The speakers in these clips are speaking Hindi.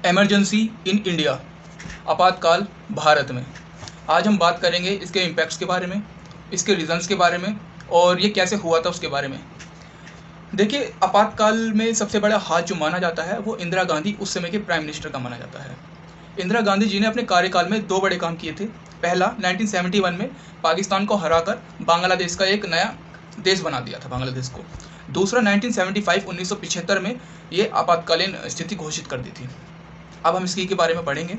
इमरजेंसी इन इंडिया, आपातकाल भारत में। आज हम बात करेंगे इसके इम्पैक्ट्स के बारे में, इसके रीज़न्स के बारे में और ये कैसे हुआ था उसके बारे में। देखिए, आपातकाल में सबसे बड़ा हाथ जो माना जाता है वो इंदिरा गांधी उस समय के प्राइम मिनिस्टर का माना जाता है। इंदिरा गांधी जी ने अपने कार्यकाल में दो बड़े काम किए थे। पहला, 1971 में पाकिस्तान को हराकर बांग्लादेश का एक नया देश बना दिया था, बांग्लादेश को। दूसरा, 1975 में ये आपातकालीन स्थिति घोषित कर दी थी। अब हम इसके बारे में पढ़ेंगे।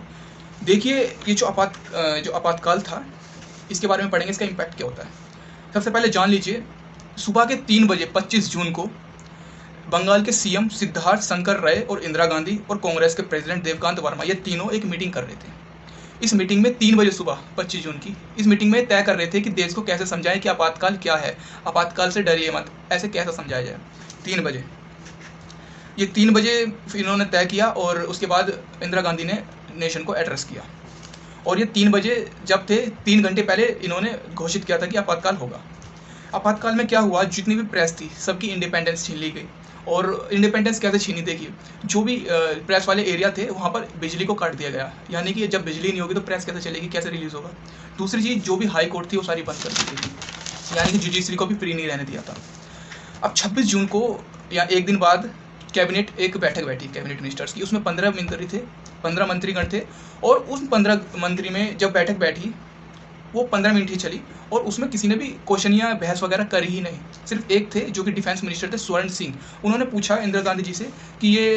देखिए, ये जो आपातकाल था, इसके बारे में पढ़ेंगे, इसका इम्पैक्ट क्या होता है। सबसे पहले जान लीजिए, सुबह के 3 बजे 25 जून को बंगाल के सीएम सिद्धार्थ शंकर राय और इंदिरा गांधी और कांग्रेस के प्रेसिडेंट देवकांत वर्मा, ये तीनों एक मीटिंग कर रहे थे। इस मीटिंग में 3 बजे सुबह 25 जून की इस मीटिंग में तय कर रहे थे कि देश को कैसे समझाएं कि आपातकाल क्या है, आपातकाल से डरिए मत, ऐसे कैसे समझाया जाए। 3 बजे, ये 3 बजे इन्होंने तय किया और उसके बाद इंदिरा गांधी ने नेशन को एड्रेस किया। और ये 3 बजे जब थे, 3 घंटे पहले इन्होंने घोषित किया था कि आपातकाल होगा। आपातकाल में क्या हुआ, जितनी भी प्रेस थी सबकी इंडिपेंडेंस छीन ली गई। और इंडिपेंडेंस कैसे छीनी, देखिए, जो भी प्रेस वाले एरिया थे वहाँ पर बिजली को काट दिया गया, यानी कि जब बिजली नहीं होगी तो प्रेस कैसे चलेगी, कैसे रिलीज़ होगा। दूसरी चीज़, जो भी हाई कोर्ट थी वो सारी बंद कर दी थी, यानी कि जुडिशरी को भी फ्री नहीं रहने दिया था। अब 26 जून को या एक दिन बाद कैबिनेट एक बैठक बैठी, कैबिनेट मिनिस्टर्स की। उसमें 15 मंत्री थे, 15 मंत्रीगण थे। और उस 15 मंत्री में जब बैठक बैठी, वो 15 मिनट ही चली और उसमें किसी ने भी क्वेश्चन या बहस वगैरह करी ही नहीं। सिर्फ एक थे जो कि डिफेंस मिनिस्टर थे, स्वर्ण सिंह। उन्होंने पूछा इंदिरा गांधी जी से कि ये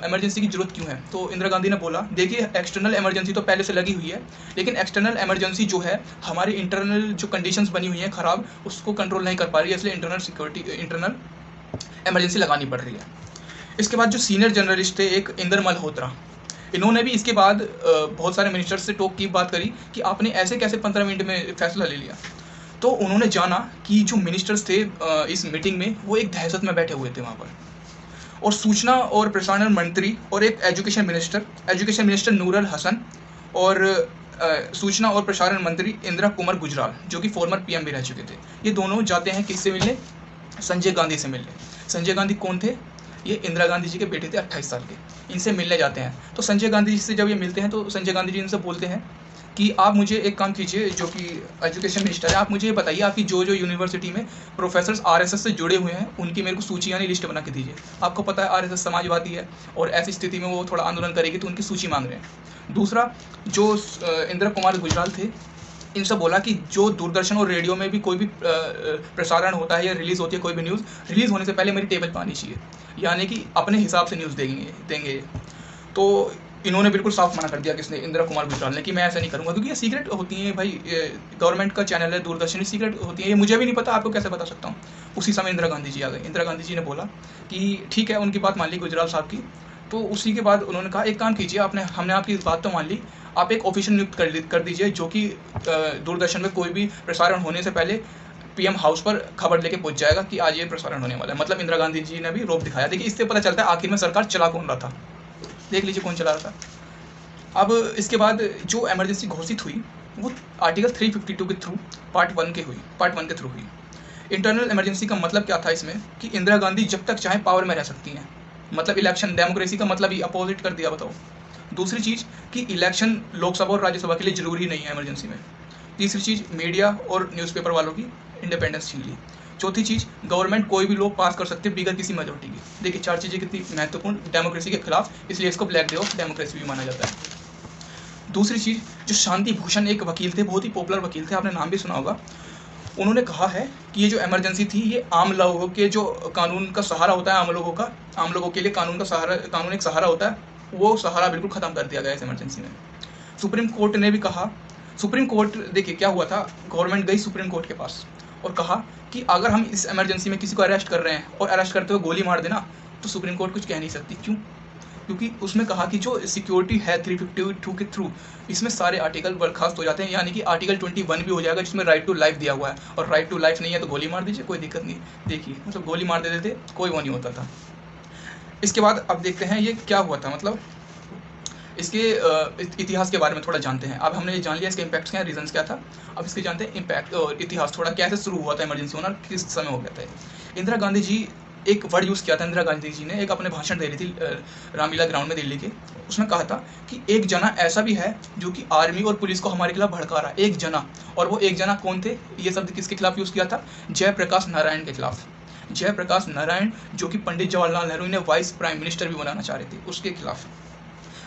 इमरजेंसी की जरूरत क्यों है। तो इंदिरा गांधी ने बोला, देखिए, एक्सटर्नल इमरजेंसी तो पहले से लगी हुई है, लेकिन एक्सटर्नल इमरजेंसी जो है हमारी इंटरनल जो कंडीशंस बनी हुई हैं खराब, उसको कंट्रोल नहीं कर पा रही है, इसलिए इंटरनल इमरजेंसी लगानी पड़ रही है। इसके बाद जो सीनियर जर्नलिस्ट थे, एक इंदर मल्होत्रा, इन्होंने भी इसके बाद बहुत सारे मिनिस्टर्स से टॉक की बात करी कि आपने ऐसे कैसे 15 मिनट में फैसला ले लिया। तो उन्होंने जाना कि जो मिनिस्टर्स थे इस मीटिंग में, वो एक दहशत में बैठे हुए थे वहाँ पर। और सूचना और प्रसारण मंत्री और एक एजुकेशन मिनिस्टर नूरुल हसन और सूचना और प्रसारण मंत्री इंदिरा कुमार गुजराल, जो कि फॉर्मर पीएम भी रह चुके थे, ये दोनों जाते हैं किससे मिलने, संजय गांधी से मिलने। संजय गांधी कौन थे, ये इंदिरा गांधी जी के बेटे थे, 28 साल के। इनसे मिलने जाते हैं। तो संजय गांधी जी से जब ये मिलते हैं तो संजय गांधी जी इनसे बोलते हैं कि आप मुझे एक काम कीजिए, जो कि एजुकेशन मिनिस्टर है, आप मुझे ये बताइए आपकी जो जो यूनिवर्सिटी में प्रोफेसर्स आरएसएस से जुड़े हुए हैं उनकी मेरे को सूची यानी लिस्ट बना के दीजिए। आपको पता है आरएसएस समाजवादी है और ऐसी स्थिति में वो थोड़ा आंदोलन करेगी, तो उनकी सूची मांग रहे हैं। दूसरा, जो इंदिरा कुमार गुजराल थे, इनसे बोला कि जो दूरदर्शन और रेडियो में भी कोई भी प्रसारण होता है या रिलीज़ होती है कोई भी न्यूज़, रिलीज़ होने से पहले मेरी टेबल पर आनी चाहिए, यानी कि अपने हिसाब से न्यूज़ देंगे। तो इन्होंने बिल्कुल साफ मना कर दिया, किसने, इंदिरा कुमार गुजराल ने, कि मैं ऐसा नहीं करूँगा, क्योंकि ये सीक्रेट होती हैं भाई, गवर्नमेंट का चैनल है दूरदर्शन, सीक्रेट होती है, ये मुझे भी नहीं पता, आपको कैसे बता सकता हूँ। उसी समय इंदिरा गांधी जी आ गए। इंदिरा गांधी जी ने बोला कि ठीक है, उनकी बात मान ली गुजराल साहब की। तो उसी के बाद उन्होंने कहा, एक काम कीजिए, हमने आपकी इस बात तो मान ली, आप एक ऑफिशियल नियुक्त कर दीजिए, जो कि दूरदर्शन में कोई भी प्रसारण होने से पहले पीएम हाउस पर खबर लेके पहुंच जाएगा कि आज ये प्रसारण होने वाला है। मतलब इंदिरा गांधी जी ने भी रोप दिखाया। देखिए, इससे पता चलता है आखिर में सरकार चला कौन रहा था। देख लीजिए कौन चला रहा था। अब इसके बाद जो इमरजेंसी घोषित हुई वो आर्टिकल 352 के थ्रू पार्ट 1 के थ्रू हुई। इंटरनल इमरजेंसी का मतलब क्या था इसमें, कि इंदिरा गांधी जब तक चाहे पावर में रह सकती हैं। मतलब इलेक्शन, डेमोक्रेसी का मतलब ही अपोजिट कर दिया, बताओ। दूसरी चीज़ कि इलेक्शन लोकसभा और राज्यसभा के लिए ज़रूरी नहीं है इमरजेंसी में। तीसरी चीज़, मीडिया और न्यूज़पेपर वालों की इंडिपेंडेंस छीन ली। चौथी चीज़, गवर्नमेंट कोई भी लॉ पास कर सकते बिगर किसी मेजोरिटी की। देखिए, 4 चीज़ें कितनी महत्वपूर्ण, डेमोक्रेसी के खिलाफ, इसलिए इसको ब्लैक डे ऑफ डेमोक्रेसी भी माना जाता है। दूसरी चीज़, जो शांति भूषण एक वकील थे, बहुत ही पॉपुलर वकील थे, आपने नाम भी सुना होगा, उन्होंने कहा है कि ये जो इमरजेंसी थी, ये आम लोगों के जो कानून का सहारा होता है, आम लोगों के लिए कानून एक सहारा होता है, वो सहारा बिल्कुल ख़त्म कर दिया गया इस इमरजेंसी में। सुप्रीम कोर्ट ने भी कहा, सुप्रीम कोर्ट, देखिए क्या हुआ था, गवर्नमेंट गई सुप्रीम कोर्ट के पास और कहा कि अगर हम इस इमरजेंसी में किसी को अरेस्ट कर रहे हैं और अरेस्ट करते हुए गोली मार देना, तो सुप्रीम कोर्ट कुछ कह नहीं सकती। क्यों? क्योंकि उसमें कहा कि जो सिक्योरिटी है 352 के थ्रू, इसमें सारे आर्टिकल बर्खास्त हो जाते हैं, यानी कि आर्टिकल 21 भी हो जाएगा, जिसमें राइट टू लाइफ दिया हुआ है, और राइट टू लाइफ नहीं है तो गोली मार दीजिए, कोई दिक्कत नहीं। देखिए, मतलब गोली मार देते थे, कोई वो नहीं होता था। इसके बाद अब देखते हैं ये क्या हुआ था, मतलब इसके इतिहास के बारे में थोड़ा जानते हैं। अब हमने ये जान लिया इसके इम्पैक्ट्स क्या हैं, रीजंस क्या था। अब इसके जानते हैं इम्पैक्ट और इतिहास, थोड़ा कैसे शुरू हुआ था इमरजेंसी होना, किस समय हो गया था। इंदिरा गांधी जी एक वर्ड यूज़ किया था इंदिरा गांधी जी ने, एक अपने भाषण दे रही थी रामलीला ग्राउंड में दिल्ली के। उसमें कहा था कि एक जना ऐसा भी है जो कि आर्मी और पुलिस को हमारे खिलाफ भड़का रहा है, एक जना। और वो एक जना कौन थे? ये शब्द किसके खिलाफ यूज़ किया था? जयप्रकाश नारायण के खिलाफ। जयप्रकाश नारायण, जो कि पंडित जवाहरलाल नेहरू ने वाइस प्राइम मिनिस्टर भी बनाना चाह रहे थे, उसके खिलाफ,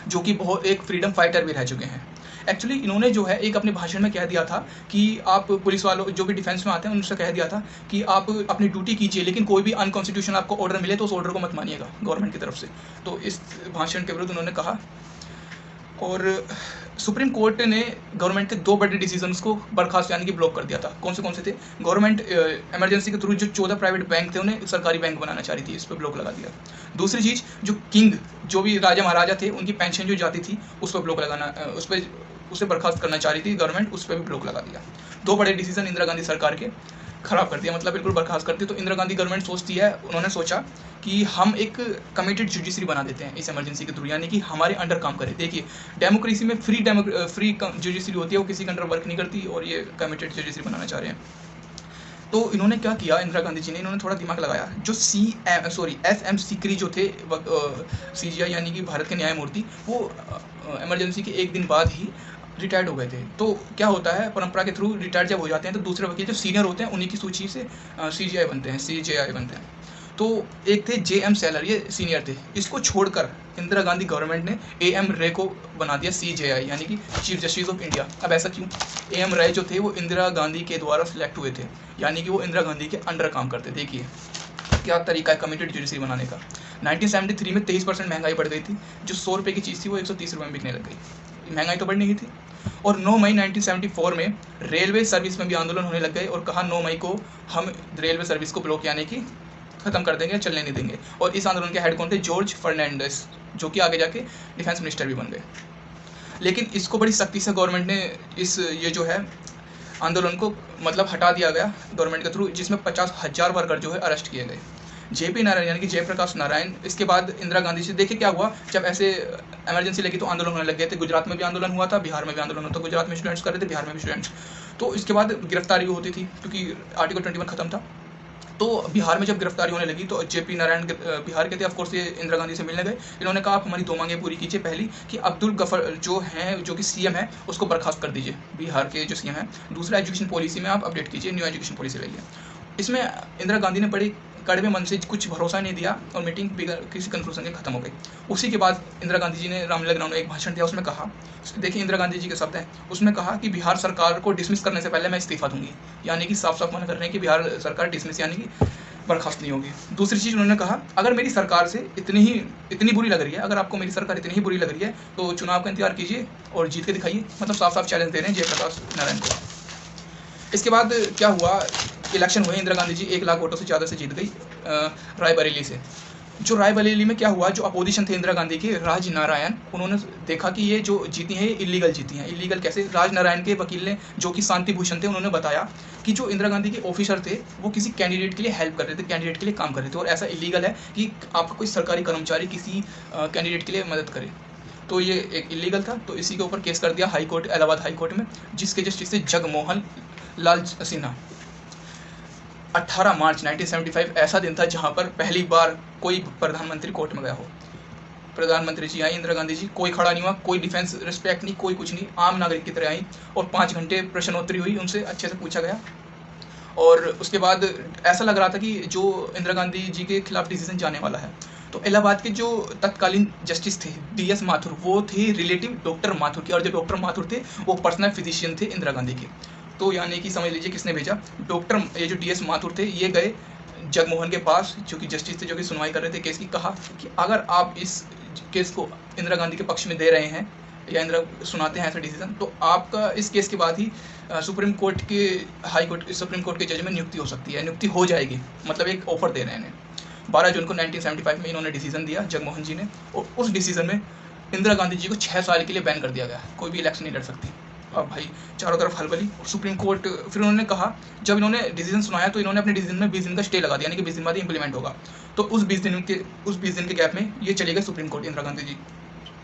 जो कि बहुत एक फ्रीडम फाइटर भी रह चुके हैं। एक्चुअली इन्होंने जो है एक अपने भाषण में कह दिया था कि आप पुलिस वालों जो भी डिफेंस में आते हैं उनसे कह दिया था कि आप अपनी ड्यूटी कीजिए, लेकिन कोई भी अनकॉन्स्टिट्यूशनल आपको ऑर्डर मिले तो उस ऑर्डर को मत मानिएगा गवर्नमेंट की तरफ से। तो इस भाषण के विरुद्ध उन्होंने कहा। और सुप्रीम कोर्ट ने गवर्नमेंट के 2 बड़े डिसीजंस को बर्खास्त यानी कि ब्लॉक कर दिया था। कौन से थे? गवर्नमेंट इमरजेंसी के थ्रू जो 14 प्राइवेट बैंक थे उन्हें सरकारी बैंक बनाना चाह रही थी, इस पर ब्लॉक लगा दिया। दूसरी चीज़, जो किंग, जो भी राजा महाराजा थे, उनकी पेंशन जो जाती थी उस पर ब्लॉक लगाना, उसे बर्खास्त करना चाह रही थी गवर्नमेंट, उस पर भी ब्लॉक लगा दिया। 2 बड़े डिसीजन इंदिरा गांधी सरकार के खराब कर दिया, मतलब बिल्कुल बर्खास्त कर दिया। तो इंदिरा गांधी गवर्नमेंट सोचती है, उन्होंने सोचा कि हम एक कमिटेड जुडिशरी बना देते हैं इस इमरजेंसी के थ्रू, यानी कि हमारे अंडर काम करे। देखिए, डेमोक्रेसी में फ्री जुडिशरी होती है, वो किसी के अंडर वर्क नहीं करती, और ये कमिटेड जुडिशरी बनाना चाह रहे हैं। तो इन्होंने क्या किया, इंदिरा गांधी जी ने, इन्होंने थोड़ा दिमाग लगाया। जो FM सीकरी जो थे, CGI यानी कि भारत के न्यायमूर्ति, वो इमरजेंसी के एक दिन बाद ही रिटायर्ड हो गए थे। तो क्या होता है, परंपरा के थ्रू रिटायर्ड जब हो जाते हैं तो दूसरे वकील जो सीनियर होते हैं उन्हीं की सूची से CGI बनते हैं। तो एक थे JM सेलर, ये सीनियर थे। इसको छोड़कर इंदिरा गांधी गवर्नमेंट ने AM रे को बना दिया CJI, यानी कि चीफ जस्टिस ऑफ इंडिया। अब ऐसा क्यों? AM रे जो थे वो इंदिरा गांधी के द्वारा सिलेक्ट हुए थे, यानी कि वो इंदिरा गांधी के अंडर काम करते। देखिए क्या तरीका है कमिटेड जुडिशरी बनाने का। 1973 में 23% महंगाई बढ़ गई थी, जो 100 रुपये की चीज़ थी वो 130 रुपये में बिकने लग गई। महंगाई तो बढ़ नहीं थी। और 9 मई 1974 में रेलवे सर्विस में भी आंदोलन होने लग गए, और कहा 9 मई को हम रेलवे सर्विस को ब्लॉक यानी कि खत्म कर देंगे, चलने नहीं देंगे। और इस आंदोलन के हेड कौन थे? जॉर्ज फर्नांडिस, जो कि आगे जाके डिफेंस मिनिस्टर भी बन गए। लेकिन इसको बड़ी सख्ती से गवर्नमेंट ने ये जो है आंदोलन को मतलब हटा दिया गया गवर्नमेंट के थ्रू, जिसमें 50,000 वर्कर जो है अरेस्ट किए गए। JP नारायण यानी कि जयप्रकाश नारायण, इसके बाद इंदिरा गांधी जी, देखिए क्या हुआ, जब ऐसे इमरजेंसी लगी तो आंदोलन होने लग गए थे। गुजरात में भी आंदोलन हुआ था, बिहार में भी आंदोलन होता था। गुजरात में स्टूडेंट्स कर रहे थे, बिहार में भी स्टूडेंट्स। तो इसके बाद गिरफ्तारी होती थी, क्योंकि आर्टिकल 21 खत्म था। तो बिहार में जब गिरफ्तारी होने लगी तो JP नारायण बिहार के थे, ऑफकोर्स ये इंदिरा गांधी से मिलने गए। इन्होंने कहा, आप हमारी 2 मांगें पूरी कीजिए। पहली कि अब्दुल गफर जो हैं, जो कि CM है, उसको बर्खास्त कर दीजिए, बिहार के जो CM है। दूसरा, एजुकेशन पॉलिसी में आप अपडेट कीजिए, न्यू एजुकेशन पॉलिसी लाइए। इसमें इंदिरा गांधी ने बड़े कड़वे मन से कुछ भरोसा नहीं दिया, और मीटिंग किसी कंक्लूजन के खत्म हो गई। उसी के बाद इंदिरा गांधी जी ने रामलीला ग्राउंड में एक भाषण दिया, उसमें कहा, देखिए इंदिरा गांधी जी के शब्द हैं, उसमें कहा कि बिहार सरकार को डिसमिस करने से पहले मैं इस्तीफा दूंगी, यानी कि साफ साफ मना कर रहे हैं कि बिहार सरकार डिसमिस यानी कि बर्खास्त नहीं होगी। दूसरी चीज़ उन्होंने कहा, अगर मेरी सरकार से इतनी बुरी लग रही है, अगर आपको मेरी सरकार इतनी ही बुरी लग रही है तो चुनाव का इंतजार कीजिए और जीत के दिखाइए। मतलब साफ साफ चैलेंज दे रहे हैं जयप्रकाश नारायण को। इसके बाद क्या हुआ, इलेक्शन हुए, इंदिरा गांधी जी 1 लाख वोटों से ज़्यादा से जीत गई रायबरेली से। जो रायबरेली में क्या हुआ, जो अपोजिशन थे इंदिरा गांधी के, राज नारायण, उन्होंने देखा कि ये जो जीती हैं ये इलीगल जीती हैं। इलीगल कैसे? राज नारायण के वकील ने, जो कि शांति भूषण थे, उन्होंने बताया कि जो इंदिरा गांधी के ऑफिसर थे वो किसी कैंडिडेट के लिए हेल्प कर रहे थे, कैंडिडेट के लिए काम कर रहे थे, और ऐसा इलीगल है कि आपका कोई सरकारी कर्मचारी किसी कैंडिडेट के लिए मदद करे। तो ये एक इलीगल था। तो इसी के ऊपर केस कर दिया high court, Allahabad high court में, जिसके जस्टिस थे जगमोहन लाल सिन्हा। 18 मार्च 1975 ऐसा दिन था जहां पर पहली बार कोई प्रधानमंत्री कोर्ट में गया हो। प्रधानमंत्री जी आई इंदिरा गांधी जी, कोई खड़ा नहीं हुआ, कोई डिफेंस रिस्पेक्ट नहीं, कोई कुछ नहीं, आम नागरिक की तरह आई, और 5 घंटे प्रश्नोत्तरी हुई, उनसे अच्छे से पूछा गया। और उसके बाद ऐसा लग रहा था कि जो इंदिरा गांधी जी के खिलाफ डिसीजन जाने वाला है। तो इलाहाबाद के जो तत्कालीन जस्टिस थे DS माथुर, वो थे रिलेटिव डॉक्टर माथुर के, और जो डॉक्टर माथुर थे वो पर्सनल फिजिशियन थे इंदिरा गांधी के। तो यानी कि समझ लीजिए किसने भेजा, डॉक्टर, ये जो DS माथुर थे, ये गए जगमोहन के पास, जो कि जस्टिस थे, जो कि सुनवाई कर रहे थे केस की। कहा कि अगर आप इस केस को इंदिरा गांधी के पक्ष में दे रहे हैं या इंदिरा सुनाते हैं ऐसा डिसीजन, तो आपका इस केस के बाद ही सुप्रीम कोर्ट के सुप्रीम कोर्ट के जज में नियुक्ति हो सकती है, नियुक्ति हो जाएगी। मतलब एक ऑफर दे रहे हैं इन्हें। 12 जून को 1975 में इन्होंने डिसीजन दिया जगमोहन जी ने, और उस डिसीजन में इंदिरा गांधी जी को 6 साल के लिए बैन कर दिया गया, कोई भी इलेक्शन नहीं लड़ सकती। अब भाई चारों तरफ हलबली। सुप्रीम कोर्ट, फिर उन्होंने कहा, जब इन्होंने डिसीजन सुनाया तो इन्होंने अपने डिसीजन में 20 दिन का स्टे लगा दिया, यानी कि 20 दिन बाद इंप्लीमेंट होगा। तो उस 20 दिन के गैप में ये चले गए सुप्रीम कोर्ट इंदिरा गांधी जी।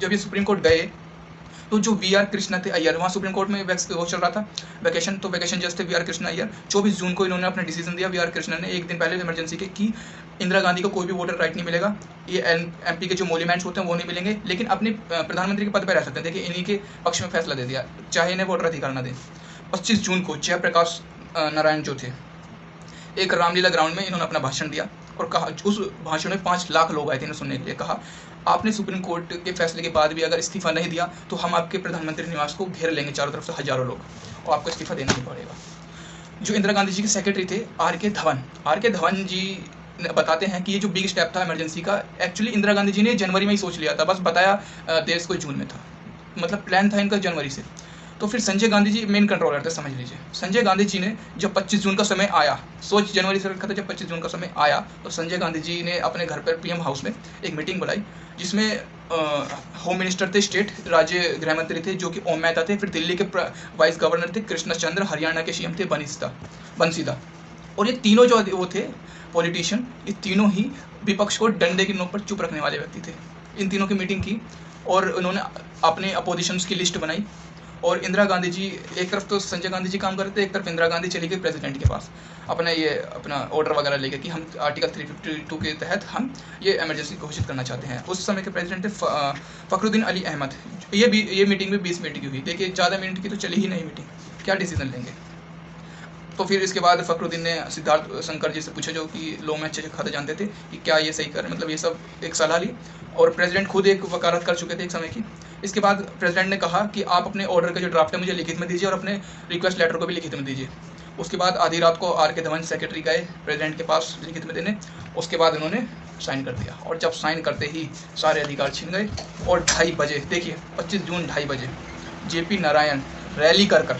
जब ये सुप्रीम कोर्ट गए तो जो VR कृष्णा थे अय्यर, वहाँ सुप्रीम कोर्ट में वो चल रहा था वैकेशन, तो वैकेशन जज थे VR कृष्णा अय्यर। 24 जून को इन्होंने अपना डिसीजन दिया। VR कृष्णा ने एक दिन पहले इमरजेंसी के कि इंदिरा गांधी को कोई भी वोटर राइट नहीं मिलेगा, ये एमपी के जो मोन्यूमेंट्स होते हैं वो नहीं मिलेंगे, लेकिन अपने प्रधानमंत्री के पद पर रह सकते हैं। देखिए इन्हीं के पक्ष में फैसला दे दिया, चाहे इन्हें वोटर अधिकार ना दें। 25 जून को जयप्रकाश नारायण जो थे, एक रामलीला ग्राउंड में इन्होंने अपना भाषण दिया और कहा, उस भाषण में 5 लाख लोग आए थे इन्हें सुनने के लिए। कहा, आपने सुप्रीम कोर्ट के फैसले के बाद भी अगर इस्तीफा नहीं दिया तो हम आपके प्रधानमंत्री निवास को घेर लेंगे चारों तरफ से हजारों लोग, और आपको इस्तीफा देना ही पड़ेगा। जो इंदिरा गांधी जी के सेक्रेटरी थे आर के धवन जी बताते हैं कि ये जो बिग स्टेप था इमरजेंसी का, एक्चुअली इंदिरा गांधी जी ने जनवरी में ही सोच लिया था, बस बताया देश को जून में था, मतलब प्लान था इनका जनवरी से। तो फिर संजय गांधी जी मेन कंट्रोलर थे, समझ लीजिए। संजय गांधी जी ने जब 25 जून का समय आया, सोच जनवरी से रखा था, जब 25 जून का समय आया तो संजय गांधी जी ने अपने घर पर पीएम हाउस में एक मीटिंग बुलाई, जिसमें होम मिनिस्टर थे स्टेट, राज्य गृह मंत्री थे जो कि ओम मेहता थे, फिर दिल्ली के वाइस गवर्नर थे कृष्ण चंद्र, हरियाणा के सीएम थे बंसीदा, और ये तीनों जो वो थे पॉलिटिशियन, ये तीनों ही विपक्ष को डंडे की नोक पर चुप रखने वाले व्यक्ति थे। इन तीनों की मीटिंग की और उन्होंने अपने अपोजिशंस की लिस्ट बनाई, और इंदिरा गांधी जी, एक तरफ तो संजय गांधी जी काम करते थे, एक तरफ इंदिरा गांधी चली गई प्रेसिडेंट के पास अपना ऑर्डर वगैरह लेके कि हम आर्टिकल 352 के तहत हम ये इमरजेंसी घोषित करना चाहते हैं। उस समय के प्रेसिडेंट थे फखरुद्दीन अली अहमद। ये मीटिंग में 20 मिनट की हुई। देखिए ज़्यादा मिनट की तो चली ही नहीं मीटिंग, क्या डिसीजन लेंगे। तो फिर इसके बाद फखरुद्दीन ने सिद्धार्थ शंकर जी से पूछा, जो कि लॉ में अच्छे से खाते जानते थे, कि क्या ये सही कर, मतलब ये सब एक सलाह ली, और प्रेसिडेंट खुद एक वकालत कर चुके थे एक समय की। इसके बाद प्रेसिडेंट ने कहा कि आप अपने ऑर्डर का जो ड्राफ्ट है मुझे लिखित में दीजिए और अपने रिक्वेस्ट लेटर को भी लिखित में दीजिए। उसके बाद आधी रात को आर के धवन सेक्रेटरी गए प्रेसिडेंट के पास लिखित में देने, उसके बाद उन्होंने साइन कर दिया, और जब साइन करते ही सारे अधिकार छिन गए। और 2:30 बजे, देखिए 25 जून 2:30 बजे JP नारायण रैली कर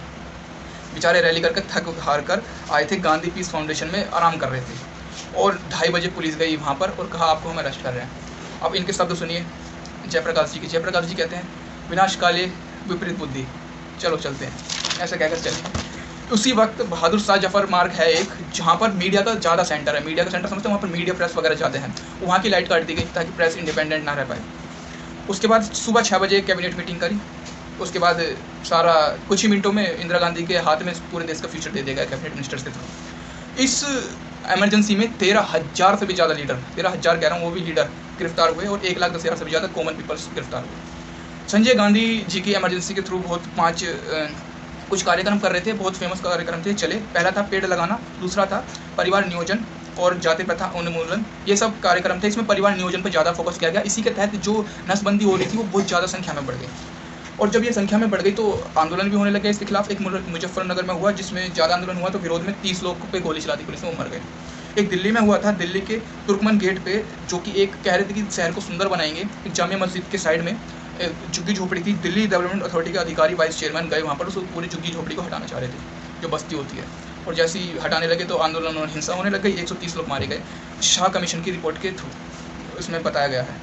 बेचारे रैली करके थक हार कर आए थे, गांधी पीस फाउंडेशन में आराम कर रहे थे, और 2:30 बजे पुलिस गई वहाँ पर और कहा आपको हम अरेस्ट कर रहे हैं। अब इनके शब्द सुनिए जयप्रकाश जी के। जयप्रकाश जी कहते हैं, विनाश काले विपरीत बुद्धि, चलो चलते हैं, ऐसा कहकर चले। उसी वक्त बहादुर शाह जफर मार्ग है एक, जहाँ पर मीडिया का ज़्यादा सेंटर है, मीडिया का सेंटर समझते हैं, वहाँ पर मीडिया प्रेस वगैरह ज़्यादा है, वहाँ की लाइट काट दी गई ताकि प्रेस इंडिपेंडेंट ना रह पाए। उसके बाद सुबह 6 बजे कैबिनेट मीटिंग करी। उसके बाद सारा कुछ ही मिनटों में इंदिरा गांधी के हाथ में पूरे देश का फ्यूचर दे दिया गया कैबिनेट मिनिस्टर्स के थ्रू। इस इमरजेंसी में 13,000 से भी ज़्यादा लीडर, 13,000 कह रहा हूँ, वो भी लीडर गिरफ्तार हुए, और 1,10,000 से भी ज़्यादा कॉमन पीपल्स गिरफ्तार हुए। संजय गांधी जी की इमरजेंसी के थ्रू बहुत 5 कुछ कार्यक्रम कर रहे थे, बहुत फेमस कार्यक्रम थे चले। पहला था पेड़ लगाना, दूसरा था परिवार नियोजन और जाति प्रथा उन्मूलन, ये सब कार्यक्रम थे। इसमें परिवार नियोजन पर ज़्यादा फोकस किया गया। इसी के तहत जो नसबंदी हो रही थी वो बहुत ज़्यादा संख्या में बढ़ गई, और जब ये संख्या में बढ़ गई तो आंदोलन भी होने लगे इसके खिलाफ। एक मुजफ्फरनगर में हुआ जिसमें ज़्यादा आंदोलन हुआ, तो विरोध में 30 लोग पे गोली चला दी पुलिस ने, वो मर गए। एक दिल्ली में हुआ था, दिल्ली के तुर्कमन गेट पे, जो कि एक कह रहे थे कि शहर को सुंदर बनाएंगे, एक जामिया मस्जिद के साइड में झुग्गी झोपड़ी थी। दिल्ली डेवलपमेंट अथॉरिटी के अधिकारी वाइस चेयरमैन गए वहाँ पर, उस पूरी झुग्गी झोपड़ी को हटाना चाह रहे थे जो बस्ती होती है, और जैसे ही हटाने लगे तो आंदोलन और हिंसा होने लग गई। 130 लोग मारे गए, शाह कमीशन की रिपोर्ट के थ्रू इसमें बताया गया है।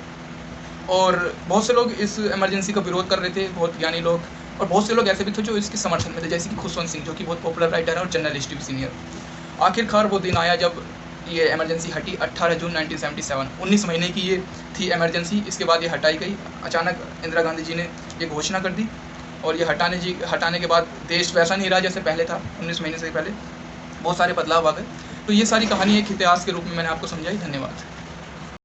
और बहुत से लोग इस इमरजेंसी का विरोध कर रहे थे, बहुत ज्ञानी लोग, और बहुत से लोग ऐसे भी थे जो इसके समर्थन में थे, जैसे कि खुशवंत सिंह जो कि बहुत पॉपुलर राइटर है और जर्नलिस्ट भी सीनियर। आखिरकार वो दिन आया जब ये इमरजेंसी हटी, 18 जून 1977। 19 महीने की ये थी इमरजेंसी। इसके बाद ये हटाई गई। अचानक इंदिरा गांधी जी ने ये घोषणा कर दी, और ये हटाने के बाद देश वैसा नहीं रहा जैसे पहले था। 19 महीने से पहले बहुत सारे बदलाव आ गए। तो ये सारी कहानी एक इतिहास के रूप में मैंने आपको समझाई। धन्यवाद।